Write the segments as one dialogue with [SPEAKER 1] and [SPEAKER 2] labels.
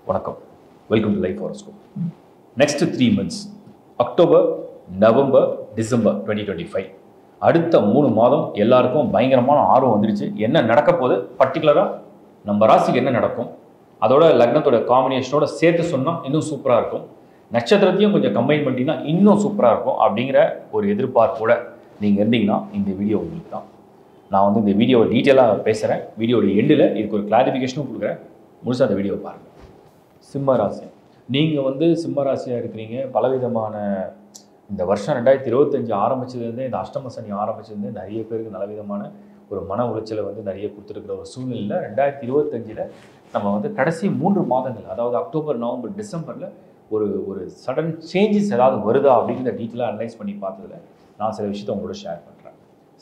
[SPEAKER 1] வணக்கம். Welcome to life horoscope. Next 3 months October, November, December 2025 அடுத்த 3 மாதம் எல்லாருக்கும் பயங்கரமான ஆர்வம் வந்துருச்சு. என்ன நடக்க போகுது, பர்டிகுலராக நம்ம ராசிக்கு என்ன நடக்கும், அதோட லக்னத்தோட காம்பினேஷனோட சேர்த்து சொன்னால் இன்னும் சூப்பராக இருக்கும். நட்சத்திரத்தையும் கொஞ்சம் கம்பைன் பண்ணிட்டீங்கன்னா இன்னும் சூப்பராக இருக்கும் அப்படிங்கிற ஒரு எதிர்பார்ப்போட நீங்கள் இருந்தீங்கன்னா இந்த வீடியோ உங்களுக்கு தான். நான் வந்து இந்த வீடியோவை டீட்டெயிலாக பேசுகிறேன். வீடியோட எண்டில் இதுக்கு ஒரு கிளாரிஃபிகேஷனும் கொடுக்குறேன். முழுசாக அந்த வீடியோவை பாருங்கள். சிம்ம ராசி, நீங்கள் வந்து சிம்ம ராசியாக இருக்கிறீங்க. பலவிதமான இந்த வருஷம் 2025 ஆரம்பிச்சதுலேருந்தே, இந்த அஷ்டம சனி ஆரம்பிச்சதுலேருந்தே நிறைய பேருக்கு நல்லவிதமான ஒரு மன உளைச்சலை வந்து நிறைய கொடுத்துருக்கிற ஒரு சூழ்நிலையில் 2025 நம்ம வந்து கடைசி 3 மாதங்கள், அதாவது அக்டோபர், நவம்பர், டிசம்பரில் ஒரு சடன் சேஞ்சஸ் ஏதாவது வருதா அப்படிங்கிற டீட்டெயிலாக அனலைஸ் பண்ணி பார்த்ததில் நான் சில விஷயத்தை உங்களோட ஷேர் பண்ணுறேன்.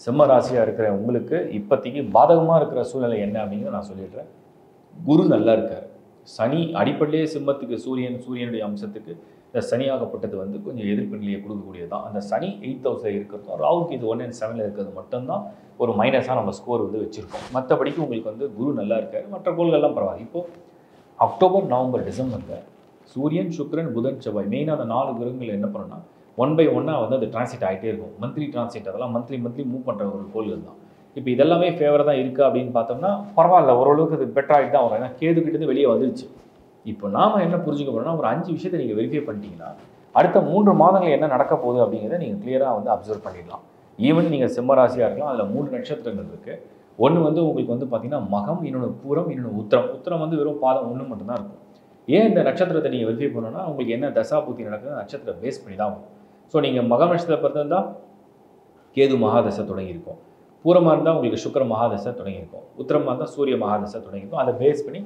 [SPEAKER 1] சிம்ம ராசியாக இருக்கிற உங்களுக்கு இப்போதைக்கு பாதகமாக இருக்கிற சூழ்நிலை என்ன அப்படிங்கிறத நான் சொல்லிடுறேன். குரு நல்லா இருக்கார். சனி அடிப்படையிலே சிம்மத்துக்கு சூரியனுடைய அம்சத்துக்கு இந்த சனியாகப்பட்டது வந்து கொஞ்சம் எதிர்ப்பு நிலையை கொடுக்கக்கூடியது தான். அந்த சனி 8th ஹவுஸில் இருக்கிறதும், ராகுக்கு இது 1 and 7 இருக்கிறது மட்டும்தான் ஒரு மைனஸாக நம்ம ஸ்கோர் வந்து வச்சுருக்கோம். மற்றபடிக்கு உங்களுக்கு வந்து குரு நல்லா இருக்கார். மற்ற கோள்கள்லாம் பரவாயில்ல. இப்போது அக்டோபர், நவம்பர், டிசம்பரில் சூரியன், சுக்கிரன், புதன், செவ்வாய் மெயினாக அந்த 4 கிரகங்கள் என்ன பண்ணணும்னா 1 by 1 வந்து அது டிரான்சிட் ஆகிட்டே இருக்கும். மந்த்லி டிரான்சிட், அதெல்லாம் மந்த்லி மூவ் பண்ணுற ஒரு கோள்கள் தான். இப்போ இதெல்லாமே ஃபேவராக தான் இருக்குது அப்படின்னு பார்த்தோம்னா பரவாயில்ல, ஓரளவுக்கு அது பெட்டர் ஆகிட்டு தான் வரும். ஏன்னா கேதுக்கிட்டேருந்து வெளியே வந்துருச்சு. இப்போ நாம் என்ன புரிஞ்சுக்க போகிறோம்னா, ஒரு 5 விஷயத்தை நீங்கள் வெரிஃபை பண்ணிட்டீங்கன்னா அடுத்த 3 மாதங்கள் என்ன நடக்க போகுது அப்படிங்கிறத நீங்கள் கிளியராக வந்து அப்சர்வ் பண்ணிடலாம். ஈவன் நீங்கள் சிம்ம ராசியாக இருக்கலாம். அதில் 3 நட்சத்திரங்கள் இருக்குது. ஒன்று வந்து உங்களுக்கு வந்து பார்த்தீங்கன்னா மகம், இன்னொன்று பூரம், இன்னொன்று உத்திரம். உத்திரம் வந்து வெறும் பாதம் 1 மட்டும்தான் இருக்கும். ஏன் இந்த நட்சத்திரத்தை நீங்கள் வெரிஃபை பண்ணணும்னா உங்களுக்கு என்ன தசாபுத்தி நடக்குது நட்சத்திரம் பேஸ் பண்ணி தான் வரும். ஸோ நீங்கள் மகம் நட்சத்திரத்தை பிறந்திருந்தால் கேது மகாதசை தொடங்கியிருக்கும். பூரமாக இருந்தால் உங்களுக்கு சுக்கிர மகாதசை தொடங்கியிருக்கும். உத்திரமாக இருந்தால் சூரிய மகாதசை தொடங்கியிருக்கும். அதை பேஸ் பண்ணி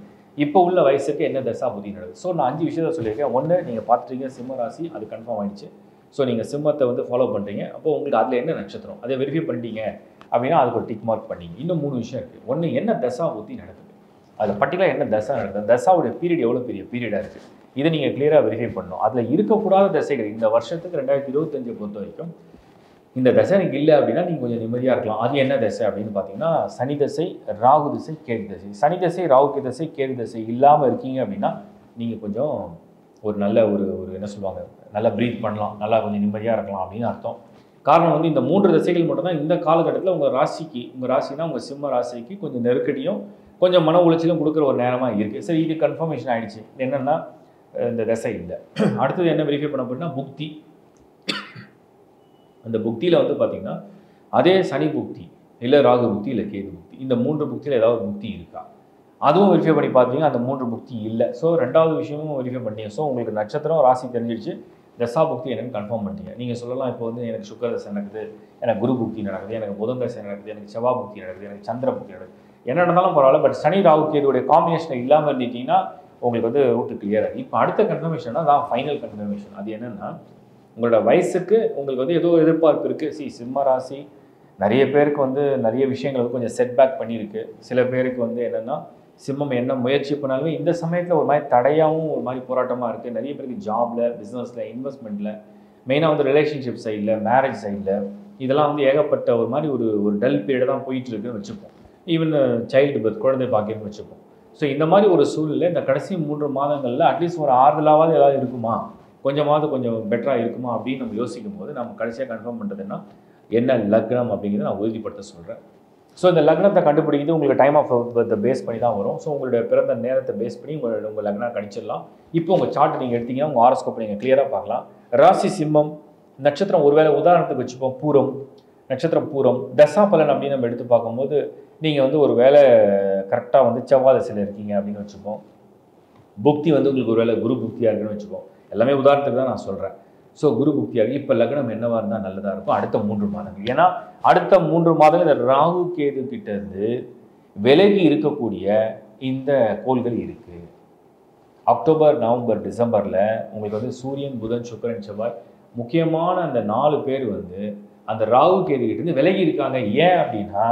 [SPEAKER 1] இப்போ உள்ள வயசுக்கு என்ன தசா புத்தி நடக்குது. ஸோ நான் 5 விஷயத்தை சொல்லியிருக்கேன். ஒன்று நீங்கள் பார்த்துட்டீங்க சிம்ம ராசி, அது கன்ஃபார்ம் ஆகிடுச்சு. ஸோ நீங்கள் சிம்மத்தை வந்து ஃபாலோ பண்ணுறீங்க. அப்போ உங்களுக்கு அதில் என்ன நட்சத்திரம் அதை வெரிஃபை பண்ணிட்டீங்க அப்படின்னா அதுக்கு ஒரு டிக் மார்க் பண்ணிங்க. இன்னும் 3 விஷயம் இருக்குது. ஒன்று என்ன தசா புத்தி நடக்குது, அதில் பர்டிகுலர் என்ன தசா நடக்குது, தசாவுடைய பீரியட் எவ்வளோ பெரிய பீரியடாக இருக்குது, இதை நீங்கள் கிளியராக வெரிஃபை பண்ணணும். அதில் இருக்கக்கூடாத தசைகள் இந்த வருஷத்துக்கு 2025 பொறுத்த வரைக்கும் இந்த தசை எனக்கு இல்லை அப்படின்னா நீங்கள் கொஞ்சம் நிம்மதியாக இருக்கலாம். அது என்ன தசை அப்படின்னு பார்த்தீங்கன்னா சனி தசை, ராகு தசை, கேது தசை. சனி தசை, ராகு தசை, கேது தசை இல்லாமல் இருக்கீங்க அப்படின்னா நீங்கள் கொஞ்சம் ஒரு நல்ல ஒரு என்ன சொல்லுவாங்க, நல்லா ப்ரீத் பண்ணலாம், நல்லா கொஞ்சம் நிம்மதியாக இருக்கலாம் அப்படின்னு அர்த்தம். காரணம் வந்து இந்த 3 தசைகள் மட்டும்தான் இந்த காலகட்டத்தில் உங்கள் ராசினா உங்கள் சிம்ம ராசிக்கு கொஞ்சம் நெருக்கடியும் கொஞ்சம் மன உளைச்சலும் கொடுக்குற ஒரு நேரமாக இருக்குது. சரி, இது கன்ஃபர்மேஷன் ஆகிடுச்சு. என்னென்னா இந்த தசை இல்லை. அடுத்தது என்ன வெரிஃபை பண்ண போறீங்கன்னா புக்தி. அந்த புக்தியில் வந்து பார்த்திங்கன்னா அதே சனி புக்தி, இல்லை ராகு புக்தி, இல்லை கேது புக்தி, இந்த 3 புக்தியில் ஏதாவது புக்தி இருக்கா அதுவும் வெரிஃபை பண்ணி பார்த்தீங்கன்னா அந்த 3 புக்தி இல்லை. ஸோ 2வது விஷயமும் வெரிஃபை பண்ணிங்க. ஸோ உங்களுக்கு நட்சத்திரம் ராசி தெரிஞ்சிடுச்சு, தசா புக்தி என்னன்னு கன்ஃபார்ம் பண்ணிட்டீங்க. நீங்கள் சொல்லலாம் இப்போ வந்து எனக்கு சுக்கிர தசை நடக்குது, எனக்கு குரு புக்தி நடக்குது, எனக்கு புதன் தசை நடக்குது, எனக்கு செவ்வாய் புக்தி நடக்குது, எனக்கு சந்திர புக்தி நடக்குது, என்ன நடந்தாலும் பரவாயில்ல. பட் சனி ராகு கேதுடைய காம்பினேஷன் இல்லாமல் இருந்துட்டீங்கன்னா உங்களுக்கு வந்து ரூட்டு கிளியர் ஆகும். இப்போ அடுத்த கன்ஃபர்மேஷன்னா தான் ஃபைனல் கன்ஃபர்மேஷன். அது என்னென்னா உங்களோட வயசுக்கு உங்களுக்கு வந்து ஏதோ எதிர்பார்ப்பு இருக்குது. சிம்ம ராசி நிறைய பேருக்கு வந்து நிறைய விஷயங்கள் வந்து கொஞ்சம் செட்பேக் பண்ணியிருக்கு. சில பேருக்கு வந்து என்னென்னா சிம்மம் என்ன முயற்சி பண்ணாலுமே இந்த சமயத்தில் ஒரு மாதிரி தடையாகவும் ஒரு மாதிரி போராட்டமாக இருக்குது. நிறைய பேருக்கு ஜாபில், பிஸ்னஸில், இன்வெஸ்ட்மெண்ட்டில், மெயினாக வந்து ரிலேஷன்ஷிப் சைடில், மேரேஜ் சைடில் இதெல்லாம் வந்து ஏகப்பட்ட ஒரு மாதிரி ஒரு டல் பீரியட் தான் போயிட்டுருக்குன்னு வச்சுப்போம். ஈவன் சைல்டு பர்த், குழந்தை பாக்கியம்னு வச்சுப்போம். ஸோ இந்த மாதிரி ஒரு சூழ்நிலை இந்த கடைசி 3 மாதங்களில் அட்லீஸ்ட் ஒரு ஆறுதலாவது ஏதாவது இருக்குமா, கொஞ்சம் பெட்டராக இருக்குமா அப்படின்னு நம்ம யோசிக்கும் போது நம்ம கடைசியாக கன்ஃபார்ம் பண்ணுறதுன்னா என்ன லக்னம் அப்படிங்கிறத நான் உறுதிப்படுத்த சொல்கிறேன். ஸோ இந்த லக்னத்தை கண்டுபிடிக்கிறது உங்களுக்கு டைம் ஆஃப் பர்த்தை பேஸ் பண்ணி தான் வரும். ஸோ உங்களுடைய பிறந்த நேரத்தை பேஸ் பண்ணி உங்கள் லக்னம் கணிச்சிடலாம். இப்போ உங்கள் சார்ட் நீங்கள் எடுத்தீங்கன்னா உங்கள் ஹாரோஸ்கோப்பை நீங்கள் கிளியராக பார்க்கலாம். ராசி சிம்மம், நட்சத்திரம் ஒருவேளை உதாரணத்துக்கு வச்சுப்போம் பூரம், நட்சத்திரம் பூரம், தசா பலன் அப்படின்னு நம்ம எடுத்து பார்க்கும்போது நீங்கள் வந்து ஒரு வேளை கரெக்டாக வந்து செவ்வாய் தசையில் இருக்கீங்க அப்படின்னு வச்சுப்போம். புக்தி வந்து உங்களுக்கு ஒரு வேளை குரு புக்தியாக இருக்குன்னு வச்சுப்போம். எல்லாமே உதாரணத்துக்கு தான் நான் சொல்கிறேன். ஸோ குரு புக்தியாக இப்போ லக்னம் என்னவாக இருந்தால் நல்லதாக இருக்கும் அடுத்த 3 மாதங்கள். ஏன்னா அடுத்த 3 மாதங்கள் இந்த ராகு கேது கிட்டேருந்து விலகி இருக்கக்கூடிய இந்த கோள்கள் இருக்குது. அக்டோபர், நவம்பர், டிசம்பரில் உங்களுக்கு வந்து சூரியன், புதன், சுக்கிரன், செவ்வாய் முக்கியமான அந்த 4 பேர் வந்து அந்த ராகு கேது கிட்டேருந்து விலகி இருக்காங்க. ஏன் அப்படின்னா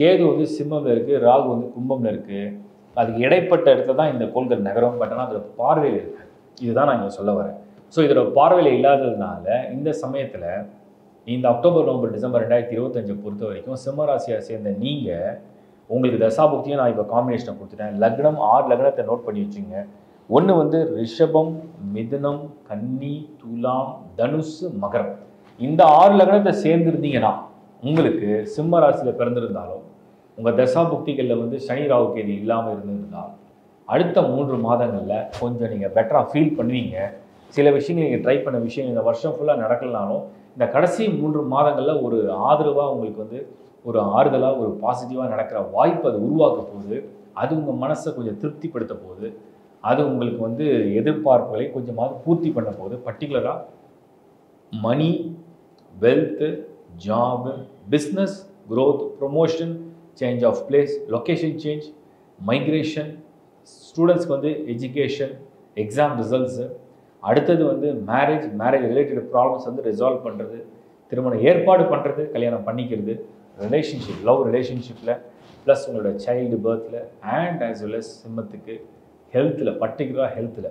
[SPEAKER 1] கேது வந்து சிம்மமில் இருக்குது, ராகு வந்து கும்பமில் இருக்குது. அதுக்கு இடைப்பட்ட இடத்துல தான் இந்த கோள்கள் நகரம். பட் ஆனால் அதோட பார்வையில் இருக்குது. இதுதான் நான் இங்கே சொல்ல வரேன். ஸோ இதோட பார்வையில் இல்லாததுனால இந்த சமயத்தில் இந்த அக்டோபர், நவம்பர், டிசம்பர் 2025 பொறுத்த வரைக்கும் சிம்ம ராசியை சேர்ந்த நீங்கள் உங்களுக்கு தசாபுக்தியும் நான் இப்போ காம்பினேஷனை கொடுத்துட்டேன். லக்னம் 6 லக்னத்தை நோட் பண்ணி வச்சுங்க. ஒன்று வந்து ரிஷபம், மிதுனம், கன்னி, துலாம், தனுசு, மகரம். இந்த 6 லக்னத்தை சேர்ந்துருந்தீங்கன்னா உங்களுக்கு சிம்ம ராசியில் பிறந்திருந்தாலும் உங்கள் தசாபுக்திகளில் வந்து சனி ராகு கேது இல்லாமல் இருந்திருந்தால் அடுத்த 3 மாதங்களில் கொஞ்சம் நீங்கள் பெட்டராக ஃபீல் பண்ணுவீங்க. சில விஷயங்கள் நீங்கள் ட்ரை பண்ண விஷயம் இந்த வருஷம் ஃபுல்லாக நடக்கலனாலும் இந்த கடைசி 3 மாதங்களில் ஒரு ஆதரவாக உங்களுக்கு வந்து ஒரு ஆறுதலாக ஒரு பாசிட்டிவாக நடக்கிற வாய்ப்பு அது உருவாக்க போகுது. அது உங்கள் மனசை கொஞ்சம் திருப்திப்படுத்த போகுது. அது உங்களுக்கு வந்து எதிர்பார்ப்புகளை கொஞ்சமாவது பூர்த்தி பண்ண போகுது. பர்டிகுலராக money, wealth, job, business, growth, promotion, change of place, location change, migration, ஸ்டூடெண்ட்ஸ்க்கு வந்து எஜுகேஷன், எக்ஸாம் ரிசல்ட்ஸு, அடுத்தது வந்து மேரேஜ் ரிலேட்டட் ப்ராப்ளம்ஸ் வந்து ரிசால்வ் பண்ணுறது, திருமணம் ஏற்பாடு பண்ணுறது, கல்யாணம் பண்ணிக்கிறது, ரிலேஷன்ஷிப், லவ் ரிலேஷன்ஷிப்பில், ப்ளஸ் உங்களோட சைல்டு பர்த்தில் அண்ட் ஆஸ் வெல் அஸ் சிம்மத்துக்கு ஹெல்த்தில், பர்டிகுலராக ஹெல்த்தில்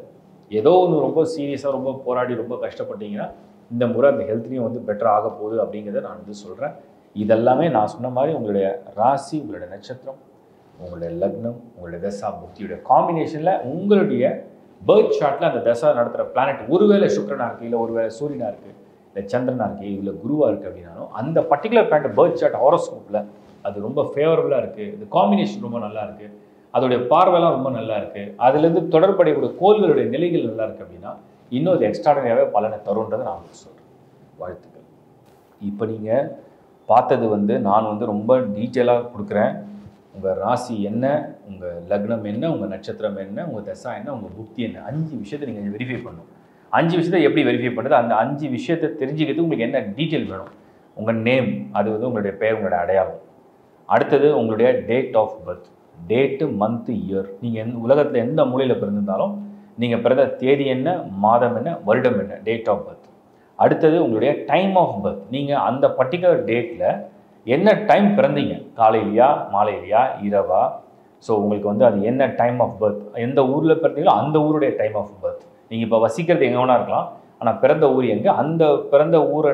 [SPEAKER 1] ஏதோ ஒன்று ரொம்ப சீரியஸாக ரொம்ப போராடி ரொம்ப கஷ்டப்பட்டீங்கன்னா இந்த முறை அந்த ஹெல்த்லேயும் வந்து பெட்டர் ஆக போகுது அப்படிங்கிறத நான் வந்து சொல்கிறேன். இதெல்லாமே நான் சொன்ன மாதிரி உங்களுடைய ராசி, உங்களுடைய நட்சத்திரம், உங்களுடைய லக்னம், உங்களுடைய தசா புக்தியோட காம்பினேஷனில் உங்களுடைய பேர்த் சார்ட்டில் அந்த தசா நடத்துகிற பிளானட் ஒருவேளை சுக்கிரனாக இருக்குது, இல்லை ஒருவேளை சூரியனாக இருக்குது, இல்லை சந்திரனாக இருக்குது, இல்லை குருவாக இருக்குது அப்படின்னாலும் அந்த பர்டிகுலர் பிளானட் பேர்த் சார்ட் ஹாரோஸ்கோப்பில் அது ரொம்ப ஃபேவரபுளாக இருக்குது. இந்த காம்பினேஷன் ரொம்ப நல்லா இருக்குது, அதோடைய பார்வைலாம் ரொம்ப நல்லா இருக்குது, அதுலேருந்து தொடர்புடைய கோள்களுடைய நிலைகள் நல்லா இருக்குது அப்படின்னா இன்னும் அது எக்ஸ்ட்ராடனரியாகவே பலனை தருன்றதை நான் உங்களுக்கு சொல்கிறேன். வாழ்த்துக்கள். இப்போ நீங்கள் பார்த்தது வந்து நான் வந்து ரொம்ப டீட்டெயிலாக கொடுக்குறேன். உங்கள் ராசி என்ன, உங்கள் லக்னம் என்ன, உங்கள் நட்சத்திரம் என்ன, உங்கள் தசா என்ன, உங்கள் புக்தி என்ன, 5 விஷயத்தை நீங்கள் வெரிஃபை பண்ணணும். 5 விஷயத்தை எப்படி வெரிஃபை பண்ணுறது, அந்த 5 விஷயத்தை தெரிஞ்சுக்கிறதுக்கு உங்களுக்கு என்ன டீட்டெயில் வேணும். உங்கள் நேம், அது வந்து உங்களுடைய பெயர், உங்களுடைய அடையாளம். அடுத்தது உங்களுடைய date of birth, date, month, year. நீங்கள் உலகத்தில் எந்த மூலையில் பிறந்திருந்தாலும் நீங்கள் பிறந்த தேதி என்ன, மாதம் என்ன, வருடம் என்ன, டேட் ஆஃப் பர்த். அடுத்தது உங்களுடைய டைம் ஆஃப் பர்த், நீங்கள் அந்த பர்டிகுலர் டேட்டில் என்ன டைம் பிறந்தீங்க, காலையிலையா, மாலையிலையா, இரவா. ஸோ உங்களுக்கு வந்து அது என்ன டைம் ஆஃப் பர்த், எந்த ஊரில் பிறந்தீங்களோ அந்த ஊருடைய டைம் ஆஃப் பர்த். நீங்கள் இப்போ வசிக்கிறது எங்கே வேணா இருக்கலாம், ஆனால் பிறந்த ஊர் எங்கே, அந்த பிறந்த ஊர்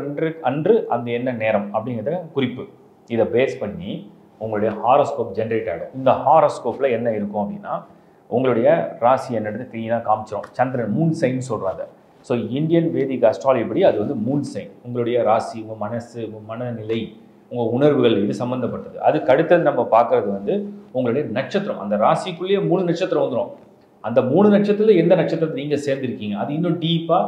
[SPEAKER 1] அன்று அந்த என்ன நேரம் அப்படிங்கிறத குறிப்பு. இதை பேஸ் பண்ணி உங்களுடைய ஹாரோஸ்கோப் ஜென்ரேட் ஆகிடும். இந்த ஹாரோஸ்கோப்பில் என்ன இருக்கும் அப்படின்னா உங்களுடைய ராசி என்னது க்ளீனாக காமிச்சிடும். சந்திரன் மூன் சைன் சொல்கிறாங்க. ஸோ இந்தியன் வேதிக் அஸ்ட்ராலஜி படி அது வந்து மூன் சைன். உங்களுடைய ராசி, உங்கள் மனசு, உங்கள் மனநிலை, உங்கள் உணர்வுகள், இது சம்மந்தப்பட்டது. அதுக்கு அடுத்தது நம்ம பார்க்குறது வந்து உங்களுடைய நட்சத்திரம். அந்த ராசிக்குள்ளேயே 3 நட்சத்திரம் வந்துடும். அந்த 3 நட்சத்திரத்தில் எந்த நட்சத்திரத்தை நீங்கள் சேர்ந்துருக்கீங்க அது இன்னும் டீப்பாக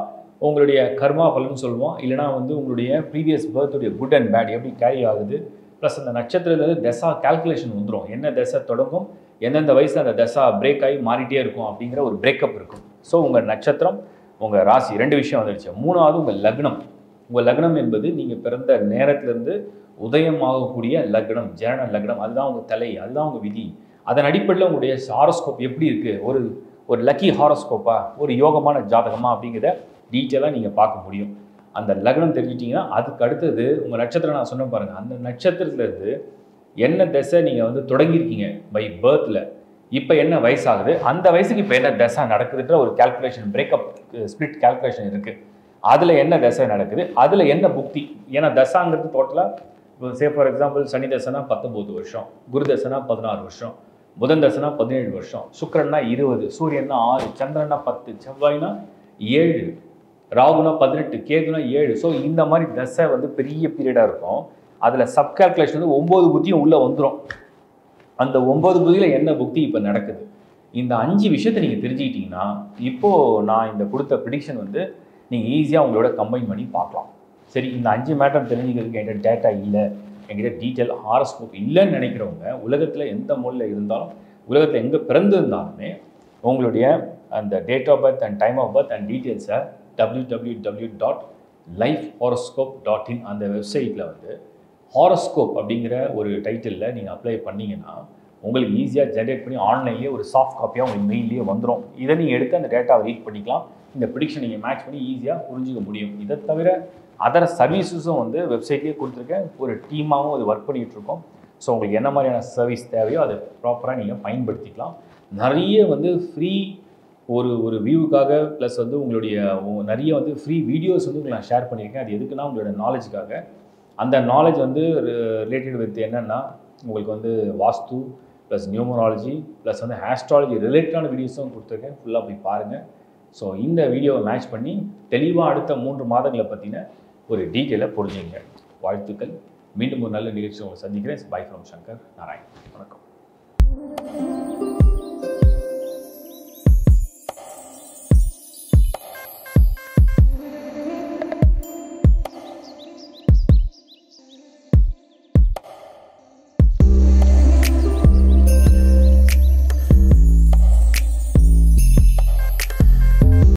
[SPEAKER 1] உங்களுடைய கர்மா பலன்னு சொல்லுவோம். இல்லைனா வந்து உங்களுடைய ப்ரீவியஸ் பர்த்துடைய குட் அண்ட் பேட் எப்படி கேரி ஆகுது, ப்ளஸ் அந்த நட்சத்திரத்தில் தசா கால்குலேஷன் வந்துடும். என்ன தசை தொடங்கும், எந்தெந்த வயசில் அந்த தசா பிரேக் ஆகி மாறிட்டே இருக்கும் அப்படிங்கிற ஒரு பிரேக்கப் இருக்கும். ஸோ உங்கள் நட்சத்திரம், உங்கள் ராசி 2 விஷயம் வந்துடுச்சு. 3வது உங்கள் லக்னம். உங்கள் லக்னம் என்பது நீங்கள் பிறந்த நேரத்திலேருந்து உதயமாகக்கூடிய லக்னம், ஜனன லக்னம். அதுதான் உங்கள் தலை, அதுதான் உங்கள் விதி. அதன் அடிப்படையில் உங்களுடைய ஹாரோஸ்கோப் எப்படி இருக்குது, ஒரு லக்கி ஹாரோஸ்கோப்பா, ஒரு யோகமான ஜாதகமா அப்படிங்கிறத டீட்டெயிலாக நீங்கள் பார்க்க முடியும். அந்த லக்னம் தெரிஞ்சிட்டிங்கன்னா அதுக்கு அடுத்தது உங்கள் நட்சத்திரம் நான் சொன்ன பாருங்கள். அந்த நட்சத்திரத்துலேருந்து என்ன தசை நீங்கள் வந்து தொடங்கியிருக்கீங்க பை பர்த்தில், இப்போ என்ன வயசாகுது, அந்த வயசுக்கு இப்போ என்ன தசை நடக்குதுன்ற ஒரு கால்குலேஷன், பிரேக்கப் ஸ்பிளிட் கால்குலேஷன் இருக்குது. அதில் என்ன தசை நடக்குது, அதில் என்ன புக்தி. ஏன்னா தசாங்கிறது டோட்டலாக இப்போ சே ஃபார் எக்ஸாம்பிள் சனி தசைனா 19 வருஷம், குரு தசைனா 16 வருஷம், புதன் தசைனா 17 வருஷம், சுக்கிரன்னா 20, சூரியன்னா 6, சந்திரன்னா 10, செவ்வாய்னா 7, ராகுனா 18, கேதுனா 7. ஸோ இந்த மாதிரி தசை வந்து பெரிய பீரியடாக இருக்கும். அதில் சப் கால்குலேஷன் வந்து 9 புத்தியும் உள்ளே வந்துடும். அந்த 9 புத்தியில் என்ன புக்தி இப்போ நடக்குது, இந்த 5 விஷயத்தை நீங்கள் தெரிஞ்சுக்கிட்டீங்கன்னா இப்போது நான் இந்த கொடுத்த ப்ரிடிக்ஷன் வந்து நீங்கள் ஈஸியாக உங்களோட கம்பைன் பண்ணி பார்க்கலாம். சரி, இந்த 5 மேட்டர் தெரிஞ்சுக்கிறதுக்கு என்கிட்ட டேட்டா இல்லை, என்கிட்ட டீட்டெயில் ஹாரோஸ்கோப் இல்லைன்னு நினைக்கிறவங்க உலகத்தில் எந்த மூலையில் இருந்தாலும், உலகத்தில் எங்கே பிறந்திருந்தாலுமே உங்களுடைய அந்த date of birth and time of birth and டீட்டெயில்ஸை www.lifehoroscope.in அந்த வெப்சைட்டில் வந்து ஹாரோஸ்கோப் அப்படிங்கிற ஒரு டைட்டிலில் நீங்கள் அப்ளை பண்ணிங்கன்னா உங்களுக்கு ஈஸியாக ஜென்ரேட் பண்ணி ஆன்லைன்லேயே ஒரு சாஃப்ட் காப்பியாக உங்களுக்கு மெயிலே வந்துடும். இதை நீங்கள் எடுத்து அந்த டேட்டாவை ரீட் பண்ணிக்கலாம். இந்த ப்ரிடிக்ஷன் நீங்கள் மேட்ச் பண்ணி ஈஸியாக புரிஞ்சிக்க முடியும். இதை தவிர அதர் சர்வீசஸும் வந்து வெப்சைட்லேயே கொடுத்துருக்கேன். ஒரு டீமாகவும் அது ஒர்க் பண்ணிகிட்ருக்கோம். ஸோ உங்களுக்கு என்ன மாதிரியான சர்வீஸ் தேவையோ அதை ப்ராப்பராக நீங்கள் பயன்படுத்திக்கலாம். நிறைய வந்து ஃப்ரீ ஒரு வியூவுக்காக ப்ளஸ் வந்து உங்களுடைய நிறைய வந்து ஃப்ரீ வீடியோஸ் வந்து உங்களுக்கு நான் ஷேர் பண்ணியிருக்கேன். அது எதுக்குன்னா உங்களோட நாலேஜுக்காக. அந்த நாலேஜ் வந்து ரிலேட்டட் வித் என்னென்னா உங்களுக்கு வந்து வாஸ்து, ப்ளஸ் நியூமராலஜி ப்ளஸ் வந்து ஆஸ்ட்ராலஜி ரிலேட்டடான வீடியோஸும் கொடுத்துருக்கேன். ஃபுல்லாக போய் பாருங்கள். ஸோ இந்த வீடியோவை மேட்ச் பண்ணி தெளிவாக அடுத்த 3 மாதங்களை பற்றின ஒரு டீட்டெயிலை புரிஞ்சுங்க. வாழ்த்துக்கள். மீண்டும் ஒரு நல்ல நிகழ்ச்சி உங்களை சந்திக்கிறேன். By from Shankar Narayan. வணக்கம்.